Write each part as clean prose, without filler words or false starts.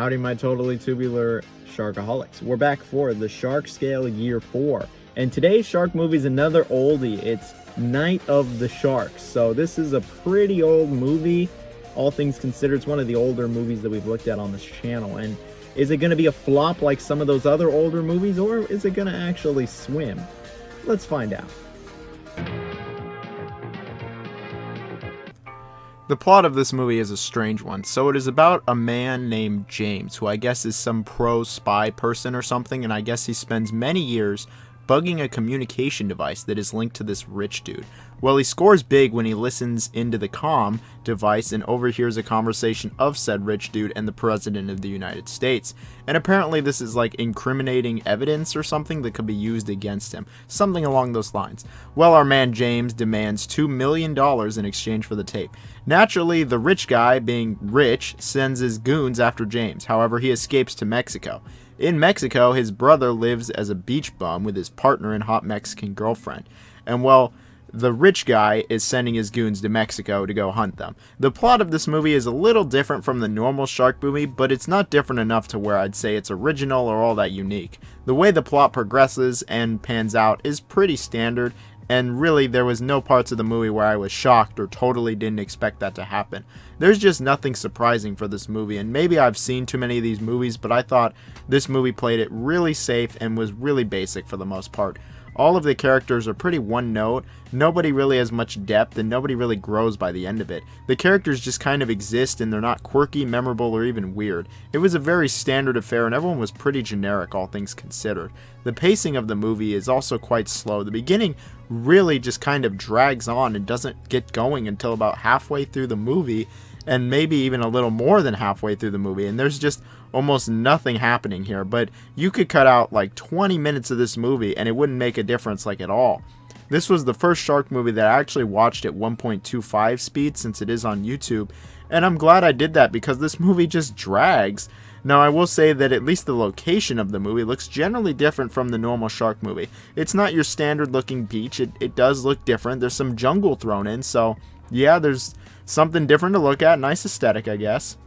Howdy, my totally tubular sharkaholics. We're back for the Shark Scale Year 4. And today's shark movie is another oldie. It's Night of the Sharks. So this is a pretty old movie. All things considered, it's one of the older movies that we've looked at on this channel. And is it going to be a flop like some of those other older movies, or is it going to actually swim? Let's find out. The plot of this movie is a strange one. So it is about a man named James, who I guess is some pro spy person or something, and I guess he spends many years bugging a communication device that is linked to this rich dude. Well, he scores big when he listens into the comm device and overhears a conversation of said rich dude and the President of the United States. And apparently this is like incriminating evidence or something that could be used against him. Something along those lines. Well, our man James demands $2 million in exchange for the tape. Naturally, the rich guy, being rich, sends his goons after James. However, he escapes to Mexico. In Mexico, his brother lives as a beach bum with his partner and hot Mexican girlfriend. And well, the rich guy is sending his goons to Mexico to go hunt them. The plot of this movie is a little different from the normal shark movie, but it's not different enough to where I'd say it's original or all that unique. The way the plot progresses and pans out is pretty standard, and really there was no parts of the movie where I was shocked or totally didn't expect that to happen. There's just nothing surprising for this movie, and maybe I've seen too many of these movies, but I thought this movie played it really safe and was really basic for the most part. All of the characters are pretty one note, nobody really has much depth, and nobody really grows by the end of it. The characters just kind of exist, and they're not quirky, memorable, or even weird. It was a very standard affair, and everyone was pretty generic, all things considered. The pacing of the movie is also quite slow. The beginning really just kind of drags on and doesn't get going until about halfway through the movie, and maybe even a little more than halfway through the movie, and there's just almost nothing happening here. But you could cut out like 20 minutes of this movie and it wouldn't make a difference like at all. This was the first shark movie that I actually watched at 1.25 speed, since it is on YouTube, and I'm glad I did that because this movie just drags. Now, I will say that at least the location of the movie looks generally different from the normal shark movie. It's not your standard looking beach, it does look different. There's some jungle thrown in, so yeah, there's something different to look at. Nice aesthetic, I guess.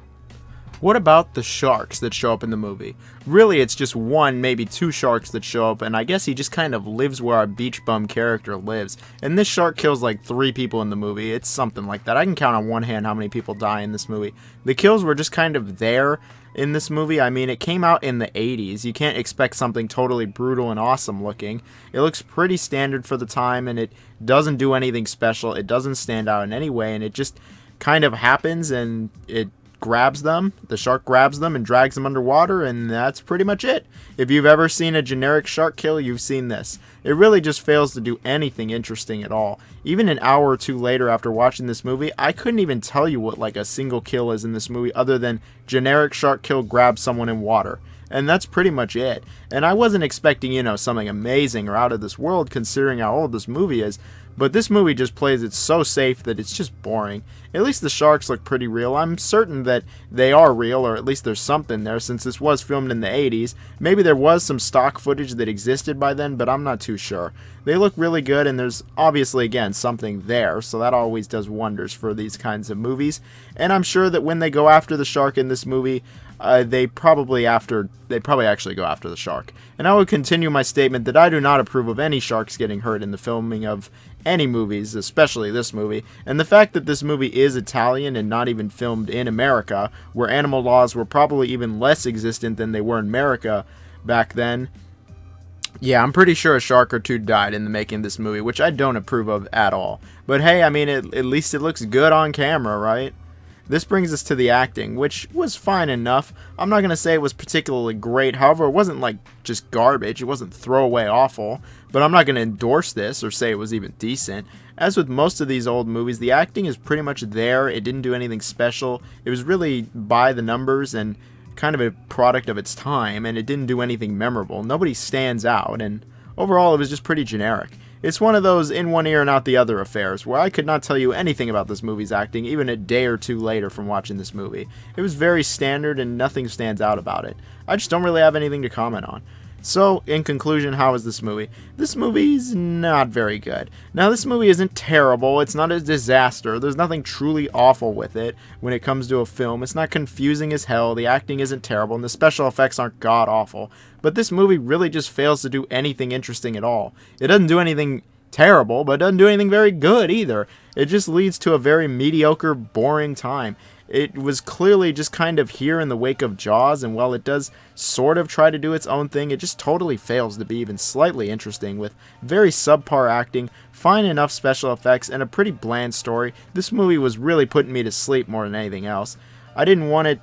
What about the sharks that show up in the movie? Really, it's just one, maybe two sharks that show up, and I guess he just kind of lives where our beach bum character lives. And this shark kills like 3 people in the movie. It's something like that. I can count on one hand how many people die in this movie. The kills were just kind of there in this movie. I mean, it came out in the 80s. You can't expect something totally brutal and awesome looking. It looks pretty standard for the time, and it doesn't do anything special. It doesn't stand out in any way, and it just kind of happens, and it grabs them, the shark grabs them and drags them underwater, and that's pretty much it. If you've ever seen a generic shark kill, you've seen this. It really just fails to do anything interesting at all. Even an hour or two later after watching this movie, I couldn't even tell you what like a single kill is in this movie other than generic shark kill grabs someone in water. And that's pretty much it. And I wasn't expecting, something amazing or out of this world considering how old this movie is. But this movie just plays it so safe that it's just boring. At least the sharks look pretty real. I'm certain that they are real, or at least there's something there, since this was filmed in the 80s. Maybe there was some stock footage that existed by then, but I'm not too sure. They look really good, and there's obviously, again, something there, so that always does wonders for these kinds of movies. And I'm sure that when they go after the shark in this movie, they probably actually go after the shark. And I would continue my statement that I do not approve of any sharks getting hurt in the filming of any movies, especially this movie. And the fact that this movie is Italian and not even filmed in America, where animal laws were probably even less existent than they were in America back then. Yeah, I'm pretty sure a shark or two died in the making of this movie, which I don't approve of at all. But hey, I mean, at least it looks good on camera, right? This brings us to the acting, which was fine enough. I'm not going to say it was particularly great. However, it wasn't like just garbage. It wasn't throwaway awful. But I'm not going to endorse this or say it was even decent. As with most of these old movies, the acting is pretty much there. It didn't do anything special. It was really by the numbers and kind of a product of its time. And it didn't do anything memorable. Nobody stands out. And overall, it was just pretty generic. It's one of those in one ear and out the other affairs, where I could not tell you anything about this movie's acting even a day or two later from watching this movie. It was very standard and nothing stands out about it. I just don't really have anything to comment on. So, in conclusion, how is this movie? This movie is not very good. Now, this movie isn't terrible. It's not a disaster. There's nothing truly awful with it when it comes to a film. It's not confusing as hell. The acting isn't terrible, and the special effects aren't god-awful. But this movie really just fails to do anything interesting at all. It doesn't do anything terrible, but it doesn't do anything very good either. It just leads to a very mediocre, boring time. It was clearly just kind of here in the wake of Jaws, and while it does sort of try to do its own thing, it just totally fails to be even slightly interesting, with very subpar acting, fine enough special effects, and a pretty bland story. This movie was really putting me to sleep more than anything else. I didn't want it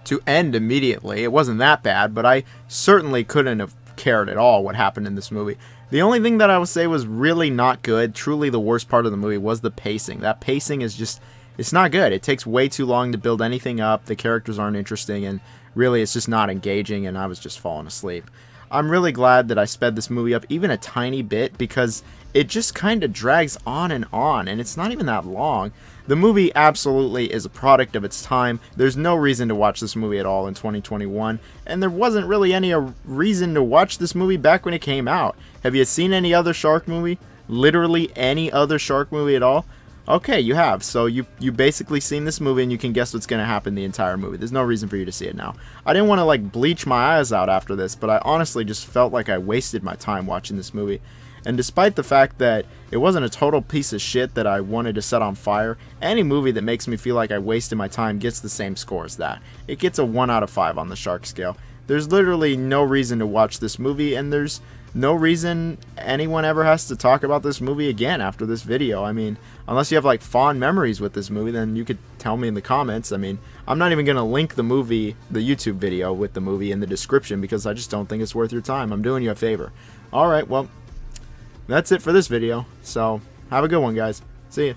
to end immediately. It wasn't that bad, but I certainly couldn't have cared at all what happened in this movie. The only thing that I would say was really not good, truly the worst part of the movie, was the pacing. That pacing is just... it's not good. It takes way too long to build anything up. The characters aren't interesting, and really it's just not engaging, and I was just falling asleep. I'm really glad that I sped this movie up even a tiny bit, because it just kind of drags on, and it's not even that long. The movie absolutely is a product of its time. There's no reason to watch this movie at all in 2021, and there wasn't really any reason to watch this movie back when it came out. Have you seen any other shark movie? Literally any other shark movie at all? Okay, you have. So you basically seen this movie, and you can guess what's going to happen the entire movie. There's no reason for you to see it now. I didn't want to like bleach my eyes out after this, but I honestly just felt like I wasted my time watching this movie. And despite the fact that it wasn't a total piece of shit that I wanted to set on fire, any movie that makes me feel like I wasted my time gets the same score as that. It gets a 1 out of 5 on the shark scale. There's literally no reason to watch this movie, and there's no reason anyone ever has to talk about this movie again after this video. I mean, unless you have like fond memories with this movie, then you could tell me in the comments. I mean, I'm not even going to link the YouTube video with the movie in the description, because I just don't think it's worth your time. I'm doing you a favor. Alright, well, that's it for this video. So, have a good one, guys. See ya.